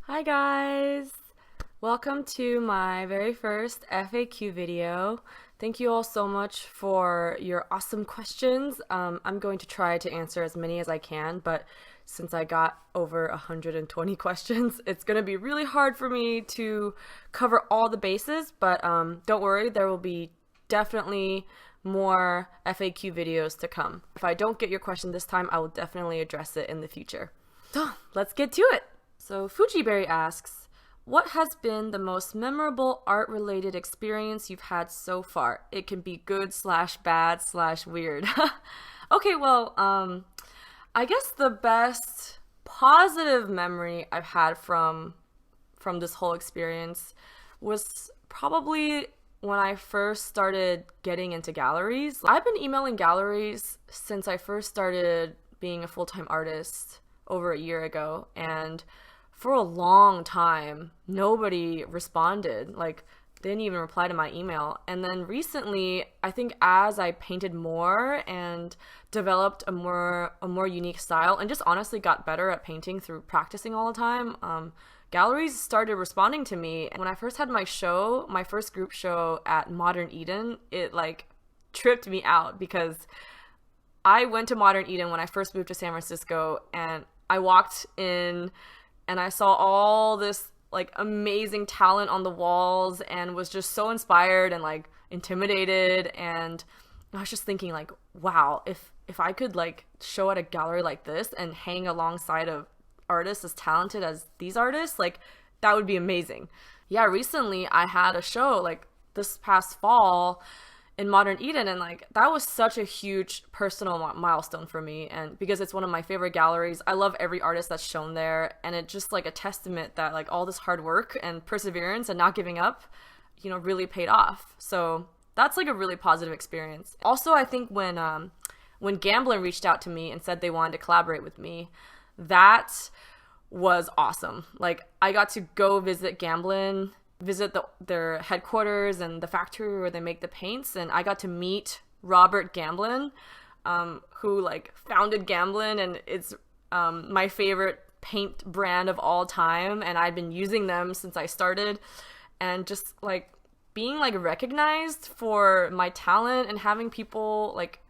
Hi guys! Welcome to my very first FAQ video. Thank you all so much for your awesome questions. I'm going to try to answer as many as I can, but since I got over 120 questions, it's going to be really hard for me to cover all the bases, but don't worry, there will be definitely more FAQ videos to come. If I don't get your question this time, I will definitely address it in the future. So let's get to it! So Fujiberry asks, what has been the most memorable art-related experience you've had so far? It can be good slash bad slash weird. Okay, well, I guess the best positive memory I've had from this whole experience was probably when I first started getting into galleries. I've been emailing galleries since I first started being a full-time artist over a year ago, and for a long time nobody responded. Like, they didn't even reply to my email. And then recently, I think as I painted more and developed a more unique style and just honestly got better at painting through practicing all the time, galleries started responding to me. And when I first had my show, my first group show at Modern Eden, it like tripped me out because I went to Modern Eden when I first moved to San Francisco, and I walked in and I saw all this like amazing talent on the walls and was just so inspired and like intimidated. And I was just thinking like, wow, if I could like show at a gallery like this and hang alongside of artists as talented as these artists, like that would be amazing. Yeah, recently I had a show like this past fall in Modern Eden, and like that was such a huge personal milestone for me, and because it's one of my favorite galleries. I love every artist that's shown there, and it's just like a testament that like all this hard work and perseverance and not giving up, really paid off. So that's like a really positive experience. Also, I think when Gamblin reached out to me and said they wanted to collaborate with me, that was awesome. Like, I got to go visit Gamblin, visit their headquarters and the factory where they make the paints, and I got to meet Robert Gamblin, who like founded Gamblin, and it's my favorite paint brand of all time, and I've been using them since I started. And just like being like recognized for my talent and having people like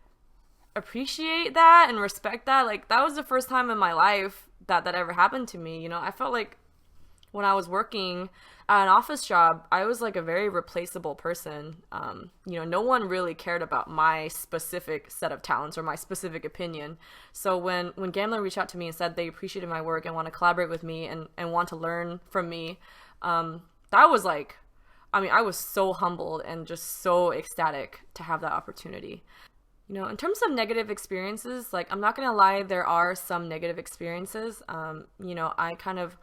appreciate that and respect that, like that was the first time in my life that ever happened to me. I felt like when I was working at an office job, I was like a very replaceable person. No one really cared about my specific set of talents or my specific opinion. So when Gamblin reached out to me and said they appreciated my work and want to collaborate with me and want to learn from me, that was like, I was so humbled and just so ecstatic to have that opportunity. In terms of negative experiences, like, I'm not gonna lie, there are some negative experiences. I kind of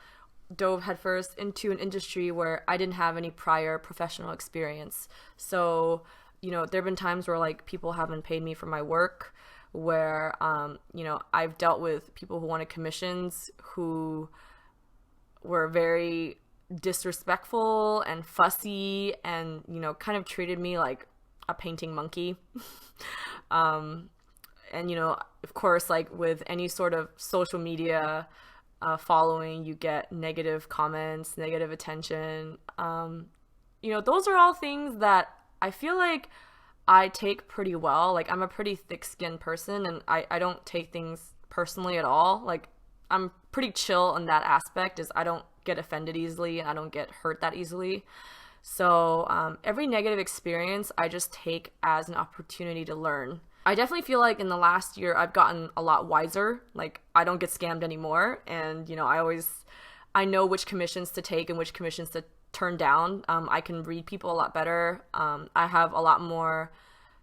dove headfirst into an industry where I didn't have any prior professional experience. So, there have been times where like people haven't paid me for my work, where, I've dealt with people who wanted commissions who were very disrespectful and fussy and, kind of treated me like a painting monkey. And, of course, like with any sort of social media following, you get negative comments, negative attention. Those are all things that I feel like I take pretty well. Like, I'm a pretty thick-skinned person, and I don't take things personally at all. Like, I'm pretty chill in that aspect, is I don't get offended easily, and I don't get hurt that easily. So every negative experience I just take as an opportunity to learn. I definitely feel like in the last year I've gotten a lot wiser. Like, I don't get scammed anymore, and I know which commissions to take and which commissions to turn down. I can read people a lot better. I have a lot more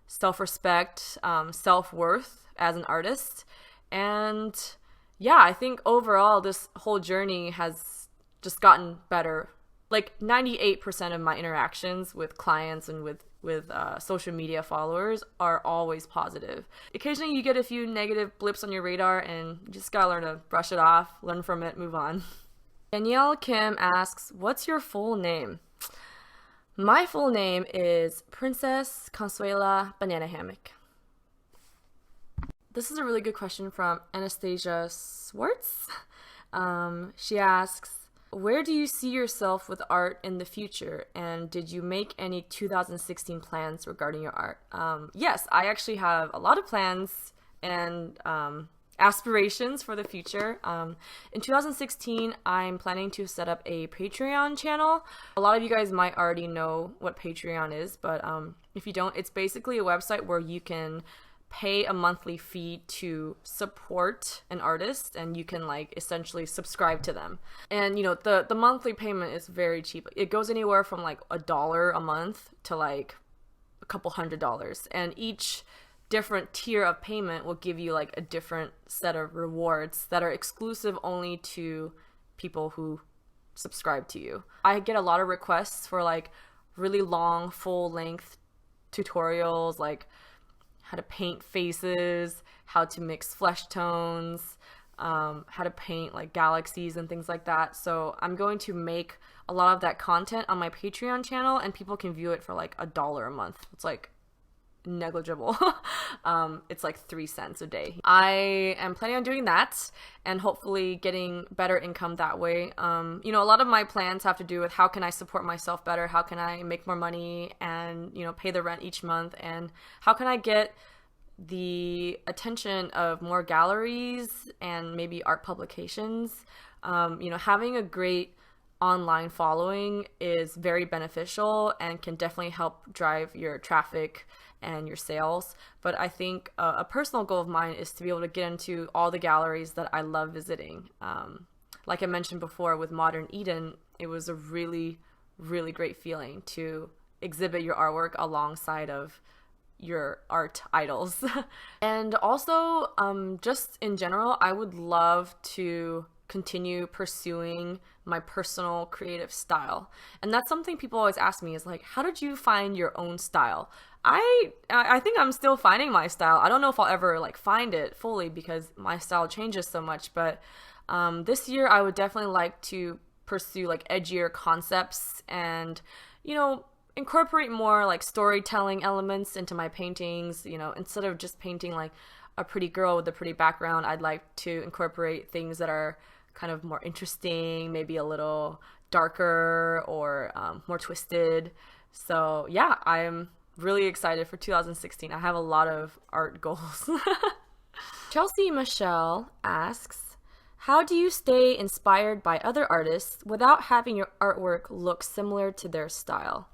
self-respect, self-worth as an artist, and yeah, I think overall this whole journey has just gotten better. Like 98% of my interactions with clients and with social media followers are always positive. Occasionally you get a few negative blips on your radar, and you just gotta learn to brush it off, learn from it, move on. Danielle Kim asks, what's your full name? My full name is Princess Consuela Banana Hammock. This is a really good question from Anastasia Swartz. She asks, where do you see yourself with art in the future? And did you make any 2016 plans regarding your art? Yes, I actually have a lot of plans and aspirations for the future. In 2016, I'm planning to set up a Patreon channel. A lot of you guys might already know what Patreon is, but if you don't, it's basically a website where you can pay a monthly fee to support an artist, and you can like essentially subscribe to them. And you know, the monthly payment is very cheap. It goes anywhere from like $1 a month to like a couple $100, and each different tier of payment will give you like a different set of rewards that are exclusive only to people who subscribe to you. I get a lot of requests for like really long full-length tutorials, like how to paint faces, how to mix flesh tones, how to paint like galaxies and things like that. So I'm going to make a lot of that content on my Patreon channel, and people can view it for like $1 a month. It's like negligible. It's like 3 cents a day. I am planning on doing that and hopefully getting better income that way. You know, a lot of my plans have to do with how can I support myself better, how can I make more money and, you know, pay the rent each month, and how can I get the attention of more galleries and maybe art publications. You know, having a great online following is very beneficial and can definitely help drive your traffic and your sales. But I think a personal goal of mine is to be able to get into all the galleries that I love visiting. Like I mentioned before with Modern Eden, it was a really, really great feeling to exhibit your artwork alongside of your art idols. And also, just in general, I would love to continue pursuing my personal creative style. And that's something people always ask me is like, how did you find your own style? I think I'm still finding my style. I don't know if I'll ever like find it fully because my style changes so much, but this year I would definitely like to pursue like edgier concepts and, you know, incorporate more like storytelling elements into my paintings. You know, instead of just painting like a pretty girl with a pretty background, I'd like to incorporate things that are kind of more interesting, maybe a little darker or more twisted. So yeah, I'm really excited for 2016. I have a lot of art goals. Chelsea Michelle asks, how do you stay inspired by other artists without having your artwork look similar to their style?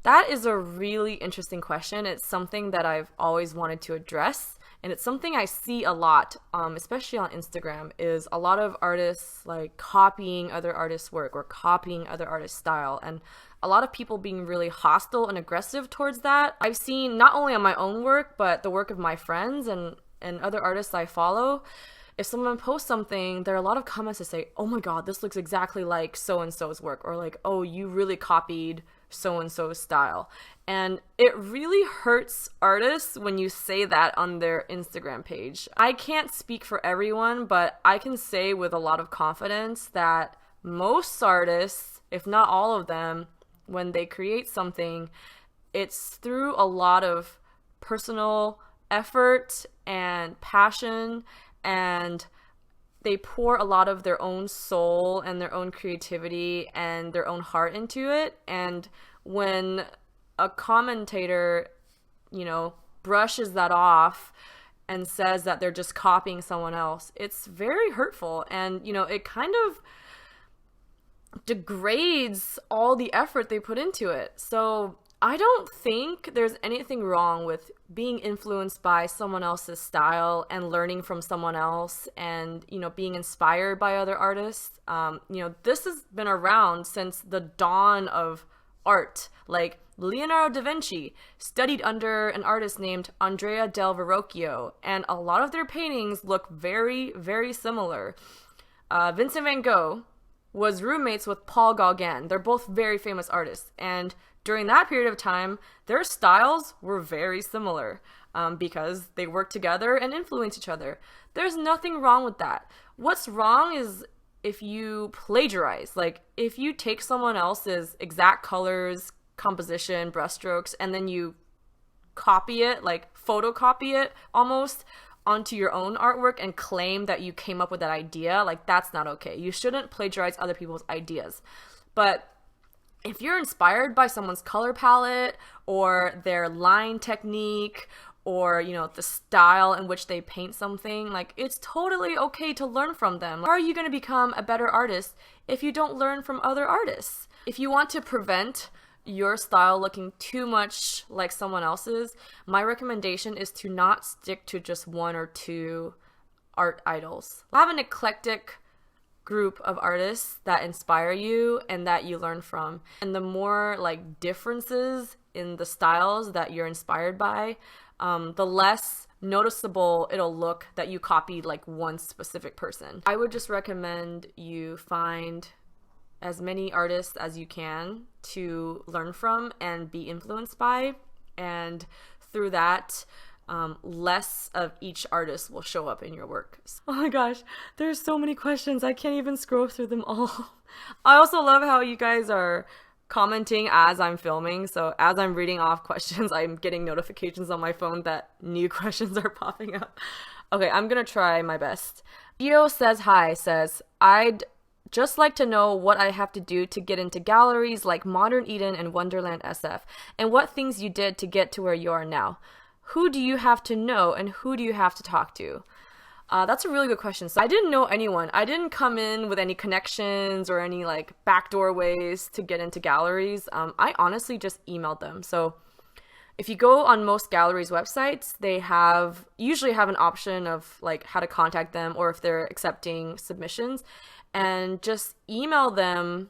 That is a really interesting question. It's something that I've always wanted to address, and it's something I see a lot, especially on Instagram, is a lot of artists like copying other artists' work or copying other artists' style, and a lot of people being really hostile and aggressive towards that. I've seen not only on my own work, but the work of my friends and other artists I follow. If someone posts something, there are a lot of comments that say, oh my god, this looks exactly like so-and-so's work, or like, oh, you really copied so-and-so's style. And it really hurts artists when you say that on their Instagram page. I can't speak for everyone, but I can say with a lot of confidence that most artists, if not all of them, when they create something, it's through a lot of personal effort and passion, and they pour a lot of their own soul and their own creativity and their own heart into it. And when a commentator, you know, brushes that off and says that they're just copying someone else, it's very hurtful. And, you know, it kind of degrades all the effort they put into it. So I don't think there's anything wrong with being influenced by someone else's style and learning from someone else and, you know, being inspired by other artists. You know, this has been around since the dawn of art. Like Leonardo da Vinci studied under an artist named Andrea del Verrocchio, and a lot of their paintings look very, very similar. Vincent van Gogh was roommates with Paul Gauguin. They're both very famous artists, and during that period of time, their styles were very similar because they worked together and influenced each other. There's nothing wrong with that. What's wrong is if you plagiarize, like if you take someone else's exact colors, composition, brushstrokes, and then you copy it, like photocopy it almost onto your own artwork and claim that you came up with that idea. Like, that's not okay. You shouldn't plagiarize other people's ideas. But if you're inspired by someone's color palette or their line technique or, you know, the style in which they paint something, like, it's totally okay to learn from them. How are you going to become a better artist if you don't learn from other artists? If you want to prevent your style looking too much like someone else's, my recommendation is to not stick to just one or two art idols. Have an eclectic group of artists that inspire you and that you learn from. And the more like differences in the styles that you're inspired by, the less noticeable it'll look that you copied like one specific person. I would just recommend you find as many artists as you can to learn from and be influenced by, and through that, less of each artist will show up in your work. Oh my gosh, there's so many questions. I can't even scroll through them all. I also love how you guys are commenting as I'm filming. So as I'm reading off questions, I'm getting notifications on my phone that new questions are popping up. Okay, I'm gonna try my best. Gio says hi, says, I'd just like to know what I have to do to get into galleries like Modern Eden and Wonderland SF, and what things you did to get to where you are now. Who do you have to know and who do you have to talk to? That's a really good question. So I didn't know anyone. I didn't come in with any connections or any like backdoor ways to get into galleries. I honestly just emailed them. So if you go on most galleries' websites, they usually have an option of like how to contact them or if they're accepting submissions, and just email them,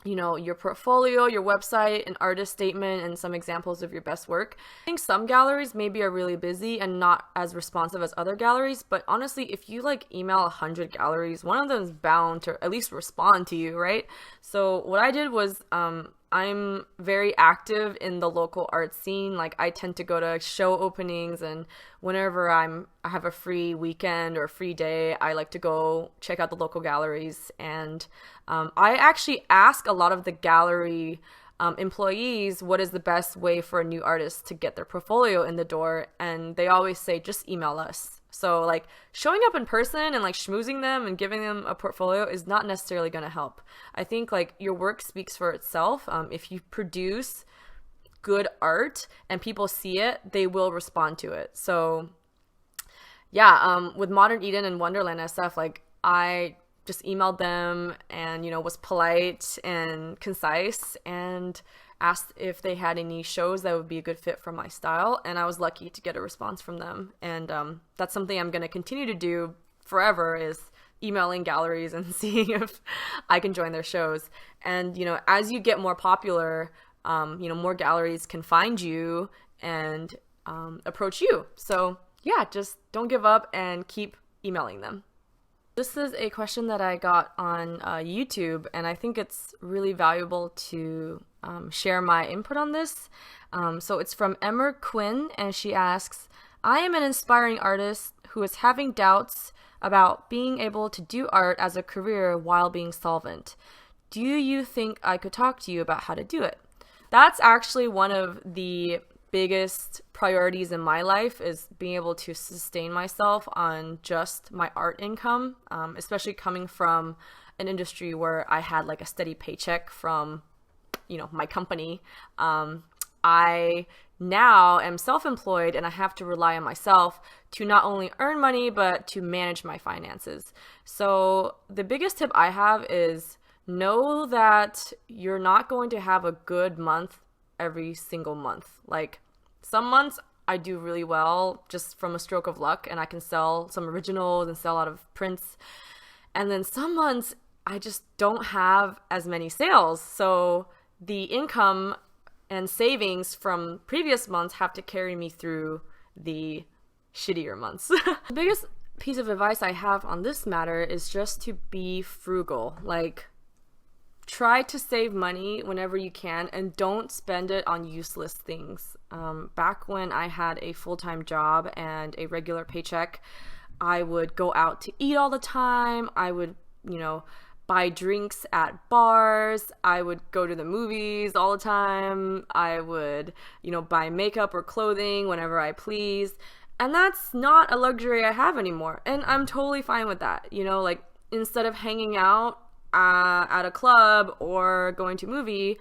you know, your portfolio, your website, an artist statement, and some examples of your best work. I think some galleries maybe are really busy and not as responsive as other galleries, but honestly, if you like email 100 galleries, one of them is bound to at least respond to you, right? So what I did was, I'm very active in the local art scene. Like, I tend to go to show openings, and whenever I have a free weekend or a free day, I like to go check out the local galleries. And I actually ask a lot of the gallery employees what is the best way for a new artist to get their portfolio in the door, and they always say just email us. So like showing up in person and like schmoozing them and giving them a portfolio is not necessarily going to help. I think like your work speaks for itself. If you produce good art and people see it, they will respond to it. So yeah, with Modern Eden and Wonderland SF, like I just emailed them and, you know, was polite and concise and asked if they had any shows that would be a good fit for my style, and I was lucky to get a response from them. And that's something I'm going to continue to do forever, is emailing galleries and seeing if I can join their shows. And, you know, as you get more popular, you know, more galleries can find you and approach you. So yeah, just don't give up and keep emailing them. This is a question that I got on YouTube, and I think it's really valuable to share my input on this. So it's from Emmer Quinn, and she asks, I am an inspiring artist who is having doubts about being able to do art as a career while being solvent. Do you think I could talk to you about how to do it? That's actually one of the biggest priorities in my life, is being able to sustain myself on just my art income, especially coming from an industry where I had like a steady paycheck from, you know, my company. I now am self-employed and I have to rely on myself to not only earn money, but to manage my finances. So the biggest tip I have is know that you're not going to have a good month every single month. Like, some months I do really well just from a stroke of luck, and I can sell some originals and sell a lot of prints. And then some months I just don't have as many sales. So the income and savings from previous months have to carry me through the shittier months. The biggest piece of advice I have on this matter is just to be frugal. Like, try to save money whenever you can and don't spend it on useless things. Back when I had a full-time job and a regular paycheck, I would go out to eat all the time. I would, you know, buy drinks at bars. I would go to the movies all the time. I would, you know, buy makeup or clothing whenever I pleased. And that's not a luxury I have anymore. And I'm totally fine with that. You know, like instead of hanging out at a club or going to a movie,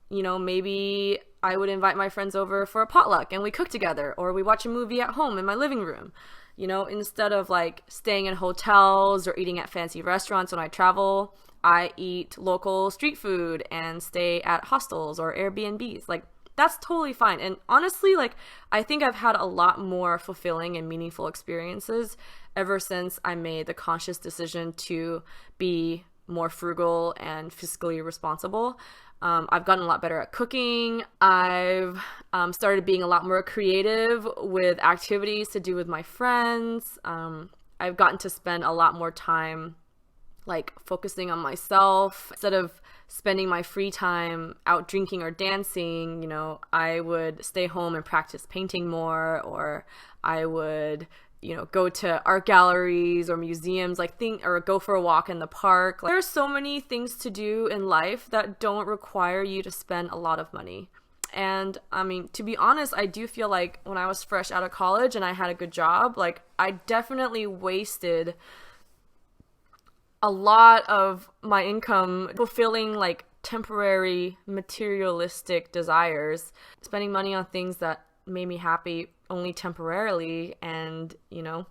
you know, maybe I would invite my friends over for a potluck and we cook together, or we watch a movie at home in my living room. You know, instead of like staying in hotels or eating at fancy restaurants when I travel, I eat local street food and stay at hostels or Airbnbs. Like, that's totally fine. And honestly, like, I think I've had a lot more fulfilling and meaningful experiences ever since I made the conscious decision to be more frugal and fiscally responsible. I've gotten a lot better at cooking. I've started being a lot more creative with activities to do with my friends. I've gotten to spend a lot more time like focusing on myself. Instead of spending my free time out drinking or dancing, you know, I would stay home and practice painting more, or I would, you know, go to art galleries or museums, or go for a walk in the park. Like, there are so many things to do in life that don't require you to spend a lot of money. And I mean, to be honest, I do feel like when I was fresh out of college and I had a good job, like I definitely wasted a lot of my income fulfilling like temporary materialistic desires, spending money on things that made me happy only temporarily and, you know,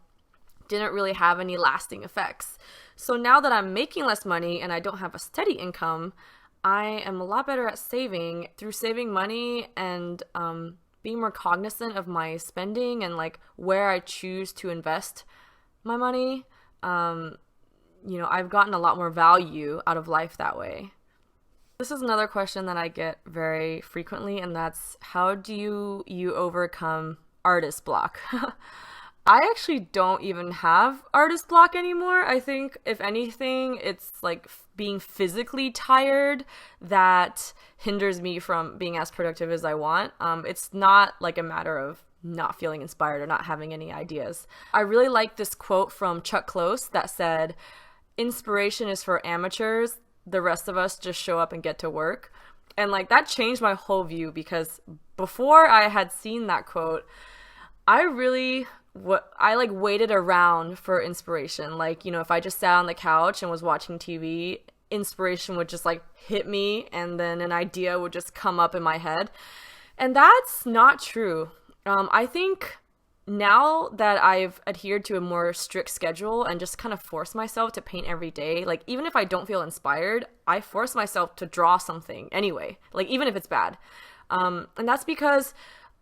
didn't really have any lasting effects. So now that I'm making less money and I don't have a steady income, I am a lot better at saving. Through saving money and being more cognizant of my spending and like where I choose to invest my money, you know, I've gotten a lot more value out of life that way. This is another question that I get very frequently, and that's, how do you overcome artist block? I actually don't even have artist block anymore. I think if anything, it's like being physically tired that hinders me from being as productive as I want. It's not like a matter of not feeling inspired or not having any ideas. I really like this quote from Chuck Close that said, "Inspiration is for amateurs. The rest of us just show up and get to work." And like that changed my whole view, because before I had seen that quote, I like waited around for inspiration. Like, you know, if I just sat on the couch and was watching TV, inspiration would just like hit me and then an idea would just come up in my head. And that's not true. I think now that I've adhered to a more strict schedule and just kind of force myself to paint every day, like even if I don't feel inspired, I force myself to draw something anyway, like even if it's bad. And that's because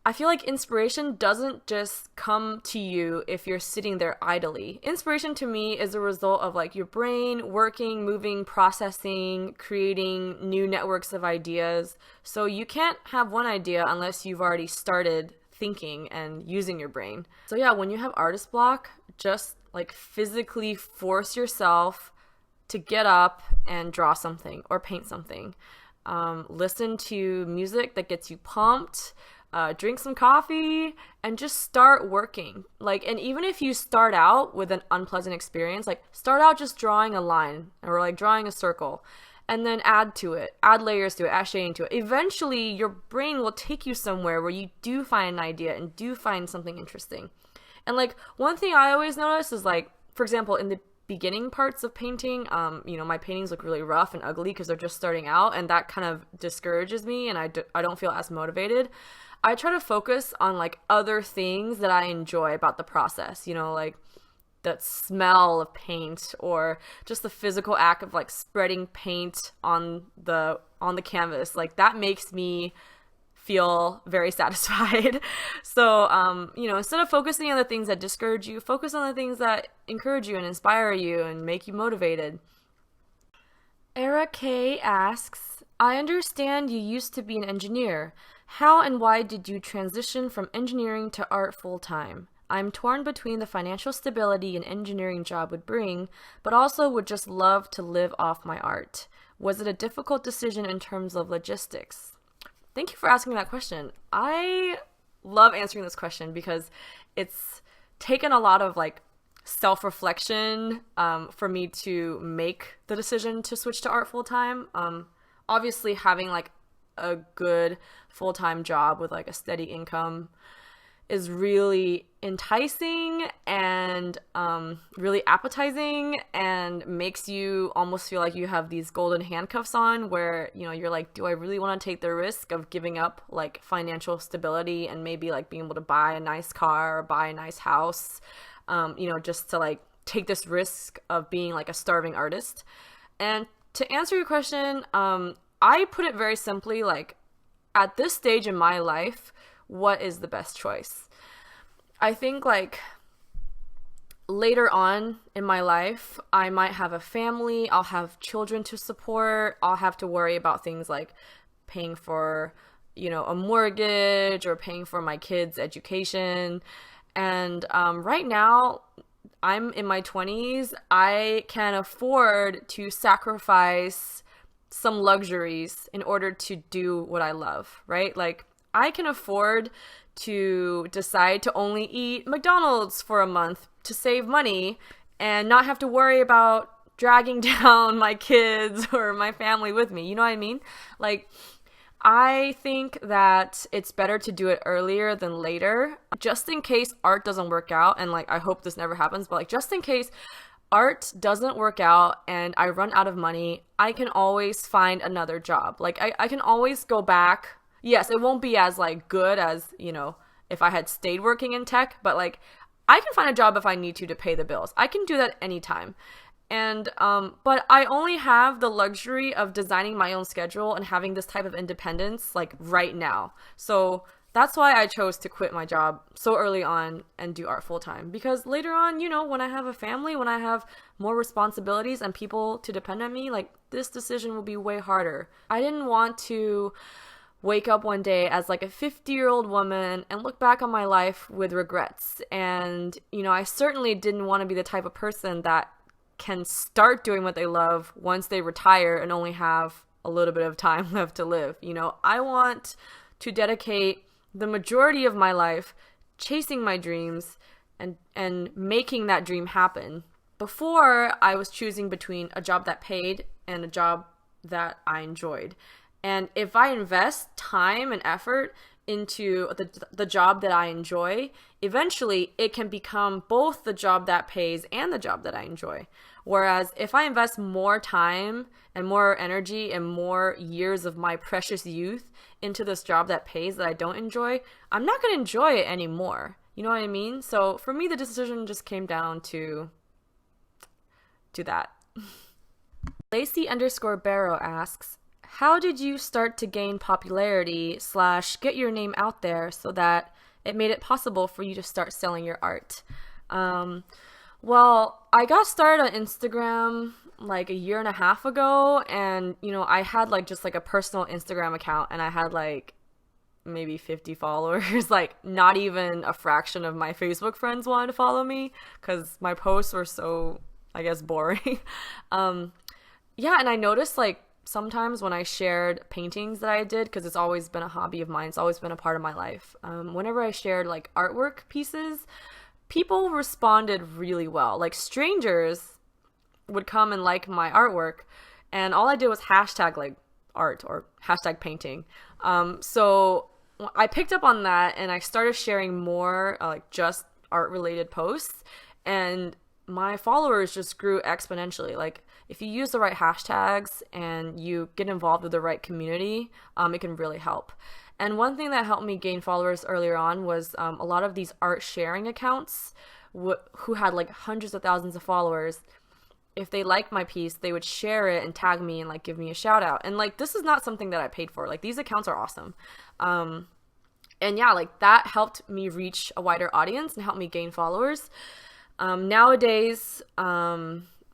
I feel like inspiration doesn't just come to you if you're sitting there idly. Inspiration to me is a result of like your brain working, moving, processing, creating new networks of ideas. So you can't have one idea unless you've already started thinking and using your brain. So yeah, when you have artist block, just like physically force yourself to get up and draw something or paint something. Listen to music that gets you pumped. Drink some coffee and just start working. Like, and even if you start out with an unpleasant experience, like start out just drawing a line or like drawing a circle, and then add to it, add layers to it, add shading to it. Eventually your brain will take you somewhere where you do find an idea and do find something interesting. And like one thing I always notice is like, for example, in the beginning parts of painting, you know, my paintings look really rough and ugly because they're just starting out, and that kind of discourages me and I don't feel as motivated. I try to focus on like other things that I enjoy about the process, you know, like that smell of paint or just the physical act of like spreading paint on the canvas. Like that makes me feel very satisfied. So, you know, instead of focusing on the things that discourage you, focus on the things that encourage you and inspire you and make you motivated. Era K asks, I understand you used to be an engineer. How and why did you transition from engineering to art full-time? I'm torn between the financial stability an engineering job would bring, but also would just love to live off my art. Was it a difficult decision in terms of logistics? Thank you for asking that question. I love answering this question because it's taken a lot of like self-reflection for me to make the decision to switch to art full-time. Obviously having like a good full-time job with like a steady income is really enticing and really appetizing and makes you almost feel like you have these golden handcuffs on, where, you know, you're like, do I really want to take the risk of giving up like financial stability and maybe like being able to buy a nice car or buy a nice house, you know, just to like take this risk of being like a starving artist? And to answer your question, I put it very simply, like, at this stage in my life, what is the best choice? I think like later on in my life, I might have a family, I'll have children to support, I'll have to worry about things like paying for, you know, a mortgage or paying for my kids' education. And right now, I'm in my 20s, I can afford to sacrifice some luxuries in order to do what I love, right? Like, I can afford to decide to only eat McDonald's for a month to save money and not have to worry about dragging down my kids or my family with me. You know what I mean? Like, I think that it's better to do it earlier than later, just in case art doesn't work out. And like, I hope this never happens, but like, just in case art doesn't work out and I run out of money, I can always find another job. Like, I can always go back. Yes, it won't be as like good as, you know, if I had stayed working in tech, but like, I can find a job if I need to pay the bills. I can do that anytime. And but I only have the luxury of designing my own schedule and having this type of independence like right now. So that's why I chose to quit my job so early on and do art full time, because later on, you know, when I have a family, when I have more responsibilities and people to depend on me, like, this decision will be way harder. I didn't want to wake up one day as like a 50-year-old woman and look back on my life with regrets. And, you know, I certainly didn't want to be the type of person that can start doing what they love once they retire and only have a little bit of time left to live. You know, I want to dedicate the majority of my life chasing my dreams and making that dream happen. Before, I was choosing between a job that paid and a job that I enjoyed. And if I invest time and effort into the job that I enjoy, eventually it can become both the job that pays and the job that I enjoy. Whereas if I invest more time and more energy and more years of my precious youth into this job that pays that I don't enjoy, I'm not going to enjoy it anymore. You know what I mean? So for me, the decision just came down to that. Lacey_Barrow asks, how did you start to gain popularity / get your name out there so that it made it possible for you to start selling your art? Well, I got started on Instagram like a year and a half ago, and, you know, I had like just like a personal Instagram account, and I had like maybe 50 followers. Like, not even a fraction of my Facebook friends wanted to follow me because my posts were so, I guess, boring. Yeah, and I noticed like sometimes when I shared paintings that I did, because it's always been a hobby of mine, it's always been a part of my life, whenever I shared like artwork pieces, people responded really well. Like, strangers would come and like my artwork, and all I did was hashtag like art or hashtag painting. So I picked up on that and I started sharing more like just art related posts, and my followers just grew exponentially. Like, if you use the right hashtags and you get involved with the right community, it can really help. And one thing that helped me gain followers earlier on was a lot of these art sharing accounts who had like hundreds of thousands of followers. If they liked my piece, they would share it and tag me and like give me a shout out. And like, this is not something that I paid for. Like, these accounts are awesome. And yeah, like, that helped me reach a wider audience and helped me gain followers. Nowadays,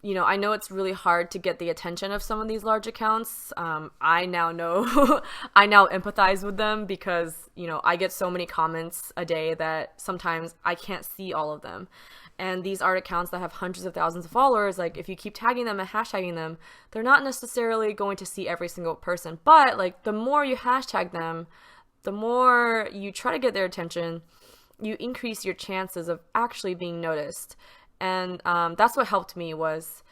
you know, I know it's really hard to get the attention of some of these large accounts. I now know, I now empathize with them because, you know, I get so many comments a day that sometimes I can't see all of them. And these art accounts that have hundreds of thousands of followers, like, if you keep tagging them and hashtagging them, they're not necessarily going to see every single person. But like, the more you hashtag them, the more you try to get their attention, you increase your chances of actually being noticed. And that's what helped me, was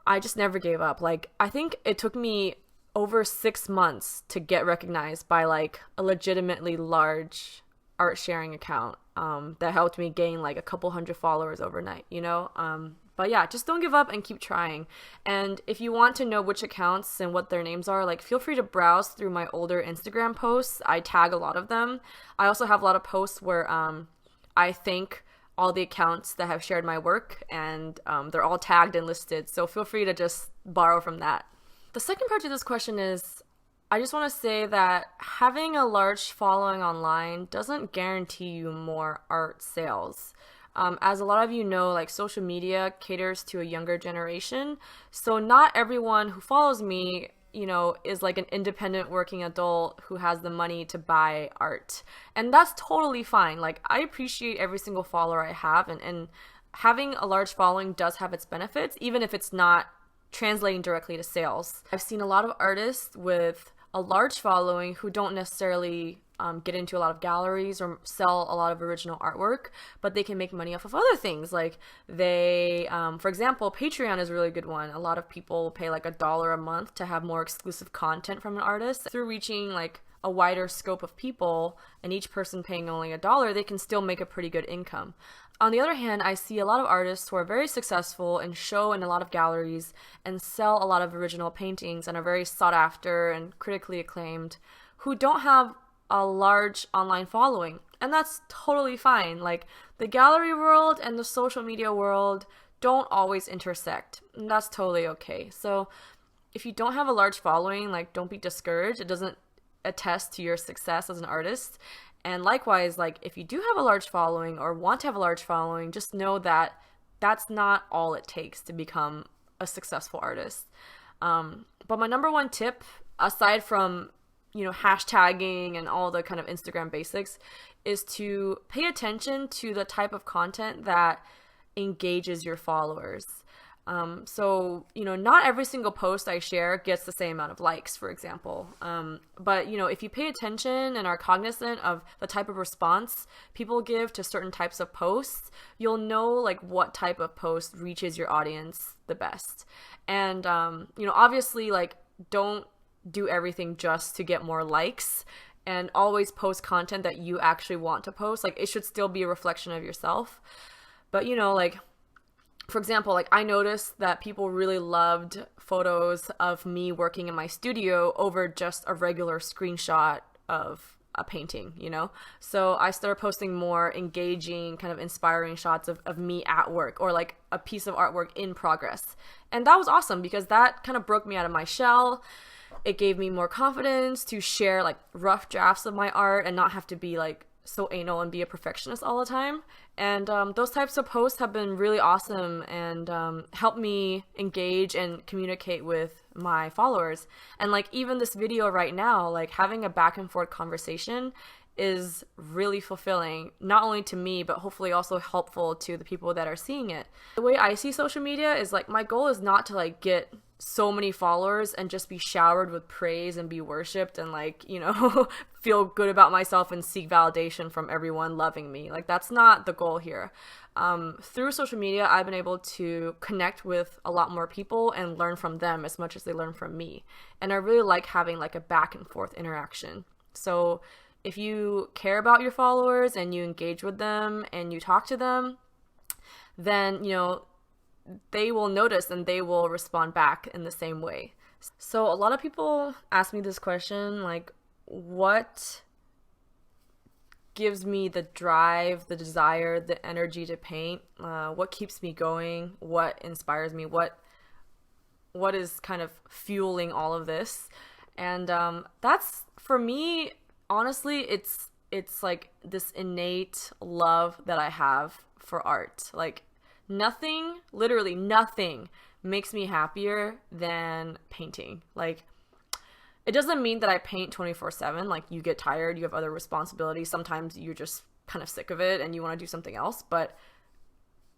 I just never gave up. Like, I think it took me over 6 months to get recognized by like a legitimately large art sharing account. that helped me gain like a couple hundred followers overnight, you know? But yeah, just don't give up and keep trying. And if you want to know which accounts and what their names are, like feel free to browse through my older Instagram posts. I tag a lot of them. I also have a lot of posts where I thank all the accounts that have shared my work, and they're all tagged and listed. So feel free to just borrow from that. The second part to this question is, I just want to say that having a large following online doesn't guarantee you more art sales. As a lot of you know, like social media caters to a younger generation. So not everyone who follows me, you know, is like an independent working adult who has the money to buy art. And that's totally fine. Like I appreciate every single follower I have, and having a large following does have its benefits, even if it's not translating directly to sales. I've seen a lot of artists with a large following who don't necessarily get into a lot of galleries or sell a lot of original artwork, but they can make money off of other things. Like they, for example, Patreon is a really good one. A lot of people pay like $1 a month to have more exclusive content from an artist. Through reaching like a wider scope of people and each person paying only $1, they can still make a pretty good income. On the other hand, I see a lot of artists who are very successful and show in a lot of galleries and sell a lot of original paintings and are very sought after and critically acclaimed, who don't have a large online following. And that's totally fine. Like the gallery world and the social media world don't always intersect, and that's totally okay. So if you don't have a large following, like don't be discouraged. It doesn't attest to your success as an artist. And likewise, like if you do have a large following or want to have a large following, just know that that's not all it takes to become a successful artist. But my number one tip, aside from, you know, hashtagging and all the kind of Instagram basics, is to pay attention to the type of content that engages your followers. So, you know, not every single post I share gets the same amount of likes, for example. But, you know, if you pay attention and are cognizant of the type of response people give to certain types of posts, you'll know like what type of post reaches your audience the best. And, you know, obviously like don't do everything just to get more likes, and always post content that you actually want to post. Like it should still be a reflection of yourself. But, you know, like, for example, like I noticed that people really loved photos of me working in my studio over just a regular screenshot of a painting, you know? So I started posting more engaging, kind of inspiring shots of me at work, or like a piece of artwork in progress. And that was awesome because that kind of broke me out of my shell. It gave me more confidence to share like rough drafts of my art and not have to be like so anal and be a perfectionist all the time. And those types of posts have been really awesome and helped me engage and communicate with my followers. And like even this video right now, like having a back and forth conversation is really fulfilling, not only to me, but hopefully also helpful to the people that are seeing it. The way I see social media is like my goal is not to like get so many followers and just be showered with praise and be worshipped and like, you know, feel good about myself and seek validation from everyone loving me. Like that's not the goal here. Through social media, I've been able to connect with a lot more people and learn from them as much as they learn from me. And I really like having like a back and forth interaction. So if you care about your followers and you engage with them and you talk to them, then, you know, they will notice and they will respond back in the same way. So a lot of people ask me this question, like, what gives me the drive, the desire, the energy to paint? What keeps me going? What inspires me? What is kind of fueling all of this? And that's, for me, honestly, it's like this innate love that I have for art. Like nothing, literally nothing makes me happier than painting. Like it doesn't mean that I paint 24/7. Like you get tired, you have other responsibilities. Sometimes you're just kind of sick of it and you want to do something else. But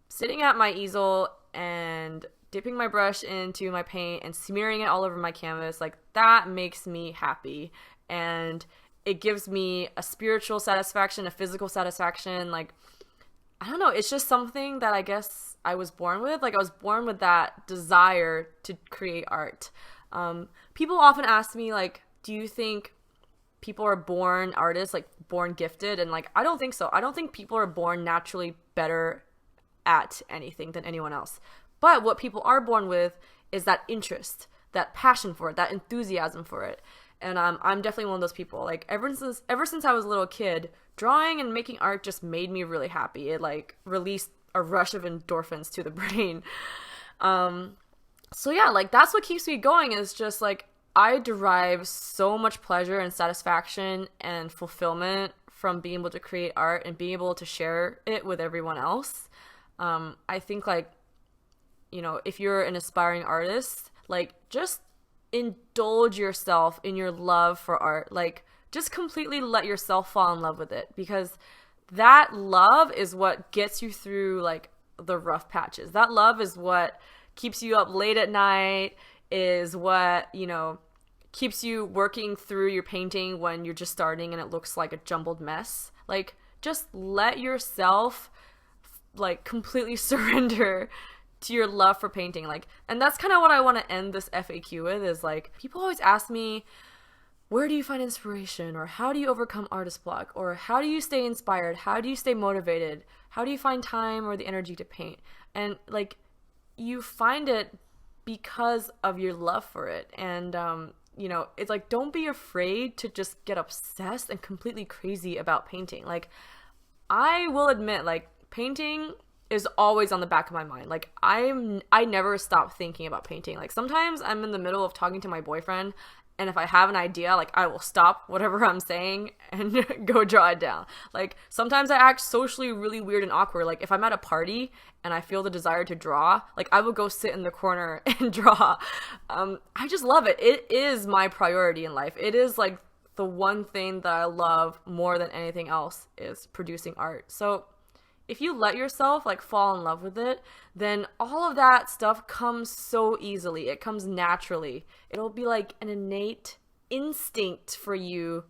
sitting at my easel and dipping my brush into my paint and smearing it all over my canvas, like that makes me happy. And it gives me a spiritual satisfaction, a physical satisfaction. Like, I don't know, it's just something that I guess I was born with. Like I was born with that desire to create art. People often ask me like, do you think people are born artists, like born gifted, and like I don't think so. I don't think people are born naturally better at anything than anyone else. But what people are born with is that interest, that passion for it, that enthusiasm for it. And I'm definitely one of those people. Like ever since I was a little kid, drawing and making art just made me really happy. It like released a rush of endorphins to the brain. So yeah, like that's what keeps me going, is just like I derive so much pleasure and satisfaction and fulfillment from being able to create art and being able to share it with everyone else. I think like, you know, if you're an aspiring artist, like just indulge yourself in your love for art. Like just completely let yourself fall in love with it, because that love is what gets you through like the rough patches. That love is what keeps you up late at night, is what, you know, keeps you working through your painting when you're just starting and it looks like a jumbled mess. Like just let yourself like completely surrender to your love for painting. Like, and that's kind of what I want to end this FAQ with, is like people always ask me, where do you find inspiration, or how do you overcome artist block, or how do you stay inspired, how do you stay motivated, how do you find time or the energy to paint? And like you find it because of your love for it. And you know, it's like, don't be afraid to just get obsessed and completely crazy about painting. Like I will admit, like painting is always on the back of my mind. Like I never stop thinking about painting. Like sometimes I'm in the middle of talking to my boyfriend, and if I have an idea, like I will stop whatever I'm saying and go draw it down. Like sometimes I act socially really weird and awkward. Like if I'm at a party and I feel the desire to draw, like I will go sit in the corner and draw. I just love it. It is my priority in life. It is like the one thing that I love more than anything else, is producing art. So if you let yourself like fall in love with it, then all of that stuff comes so easily. It comes naturally. It'll be like an innate instinct for you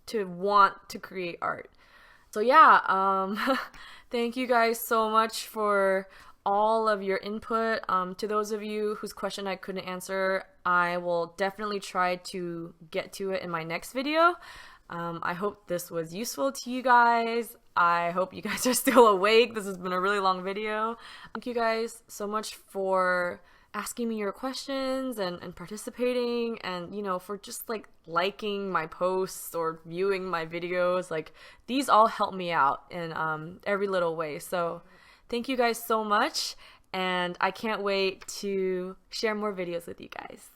to want to create art. So yeah, thank you guys so much for all of your input. To those of you whose question I couldn't answer, I will definitely try to get to it in my next video. I hope this was useful to you guys. I hope you guys are still awake. This has been a really long video. Thank you guys so much for asking me your questions and participating, and, you know, for just like liking my posts or viewing my videos. Like these all help me out in every little way. So thank you guys so much, and I can't wait to share more videos with you guys.